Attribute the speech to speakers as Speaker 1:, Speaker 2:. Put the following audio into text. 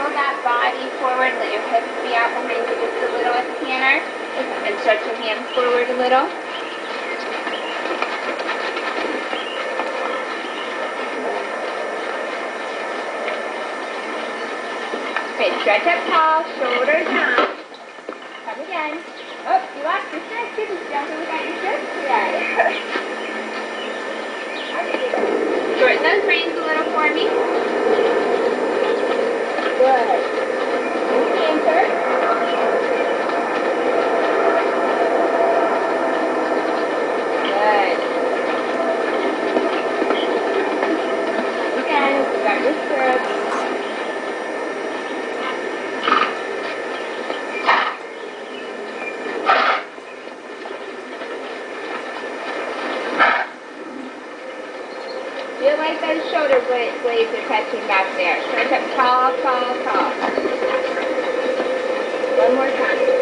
Speaker 1: angle that body forward. Let your hips be out behind you just a little with the canter. And stretch your hands forward a little. Okay, stretch up tall, shoulders down. Come again. Oh, you lost your stretch. Didn't you? Don't forget your stretch today. Shorten those reins a little for me. Good. Canter. Good. Again, you got your stirrups. Feel like those shoulder blades are touching back there. Stretch up tall, tall, tall. One more time.